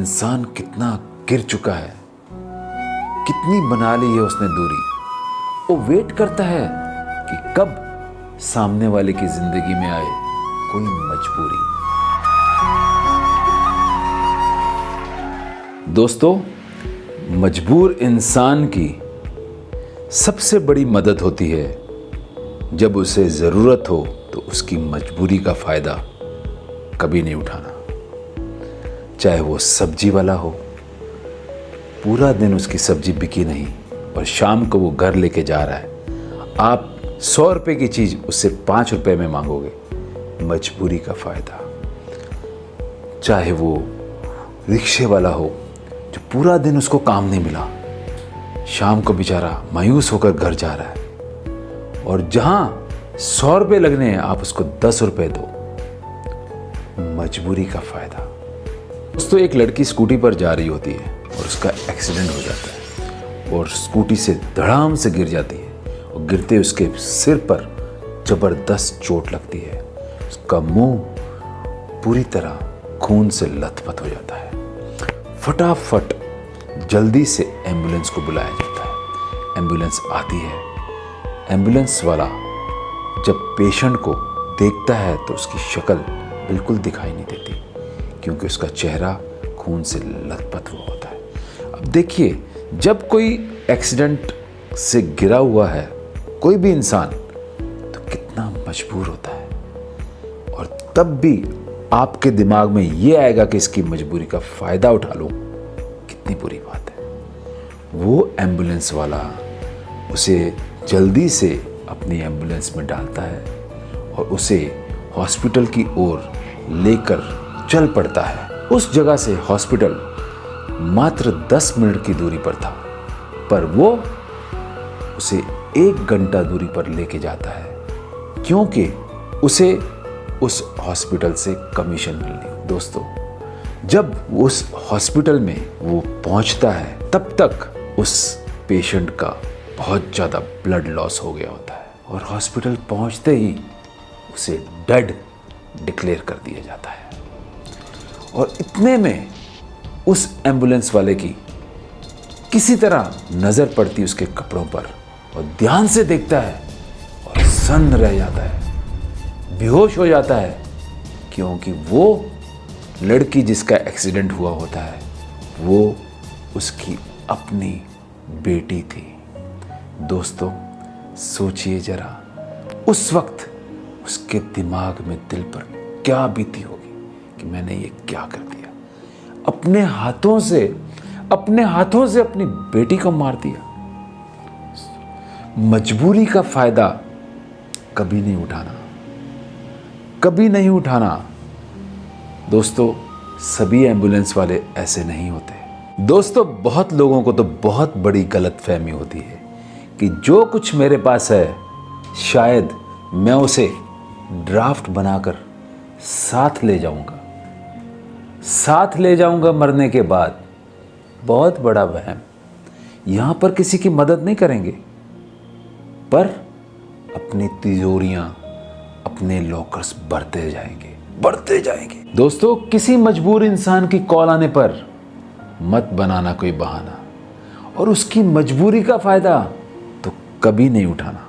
इंसान कितना गिर चुका है, कितनी बना ली है उसने दूरी। वो वेट करता है कि कब सामने वाले की जिंदगी में आए कोई मजबूरी। दोस्तों, मजबूर इंसान की सबसे बड़ी मदद होती है जब उसे ज़रूरत हो तो उसकी मजबूरी का फ़ायदा कभी नहीं उठाना। चाहे वो सब्जी वाला हो, पूरा दिन उसकी सब्जी बिकी नहीं और शाम को वो घर लेके जा रहा है, आप 100 रुपये की चीज़ उससे 5 रुपये में मांगोगे, मजबूरी का फ़ायदा। चाहे वो रिक्शे वाला हो जो पूरा दिन उसको काम नहीं मिला, शाम को बेचारा मायूस होकर घर जा रहा है और जहां 100 रुपये लगने हैं आप उसको 10 रुपये दो, मजबूरी का फायदा। दोस्तों, एक लड़की स्कूटी पर जा रही होती है और उसका एक्सीडेंट हो जाता है और स्कूटी से धड़ाम से गिर जाती है और गिरते उसके सिर पर जबरदस्त चोट लगती है। उसका मुंह पूरी तरह खून से लथपथ हो जाता है। फटाफट जल्दी से एम्बुलेंस को बुलाया जाता है। एम्बुलेंस आती है। एम्बुलेंस वाला जब पेशेंट को देखता है तो उसकी शक्ल बिल्कुल दिखाई नहीं देती क्योंकि उसका चेहरा खून से लथपथ हुआ होता है। अब देखिए, जब कोई एक्सीडेंट से गिरा हुआ है कोई भी इंसान तो कितना मजबूर होता है, और तब भी आपके दिमाग में ये आएगा कि इसकी मजबूरी का फ़ायदा उठा लो, कितनी बुरी बात है। वो एम्बुलेंस वाला उसे जल्दी से अपनी एम्बुलेंस में डालता है और उसे हॉस्पिटल की ओर लेकर चल पड़ता है। उस जगह से हॉस्पिटल मात्र 10 मिनट की दूरी पर था, पर वो उसे 1 घंटा दूरी पर लेके जाता है क्योंकि उसे उस हॉस्पिटल से कमीशन मिलनी। दोस्तों, जब उस हॉस्पिटल में वो पहुंचता है तब तक उस पेशेंट का बहुत ज़्यादा ब्लड लॉस हो गया होता है और हॉस्पिटल पहुंचते ही उसे डेड डिक्लेयर कर दिया जाता है। और इतने में उस एम्बुलेंस वाले की किसी तरह नज़र पड़ती उसके कपड़ों पर और ध्यान से देखता है और सन्न रह जाता है, बेहोश हो जाता है, क्योंकि वो लड़की जिसका एक्सीडेंट हुआ होता है वो उसकी अपनी बेटी थी। दोस्तों, सोचिए जरा, उस वक्त उसके दिमाग में, दिल पर क्या बीती होगी कि मैंने ये क्या कर दिया। अपने हाथों से अपनी बेटी को मार दिया। मजबूरी का फायदा कभी नहीं उठाना, कभी नहीं उठाना। दोस्तों, सभी एम्बुलेंस वाले ऐसे नहीं होते। दोस्तों, बहुत लोगों को तो बहुत बड़ी गलतफहमी होती है कि जो कुछ मेरे पास है शायद मैं उसे ड्राफ्ट बनाकर साथ ले जाऊंगा मरने के बाद। बहुत बड़ा वहम। यहां पर किसी की मदद नहीं करेंगे, पर अपनी तिजोरियां, अपने लॉकर्स बढ़ते जाएंगे। दोस्तों, किसी मजबूर इंसान की कॉल आने पर मत बनाना कोई बहाना, और उसकी मजबूरी का फायदा तो कभी नहीं उठाना।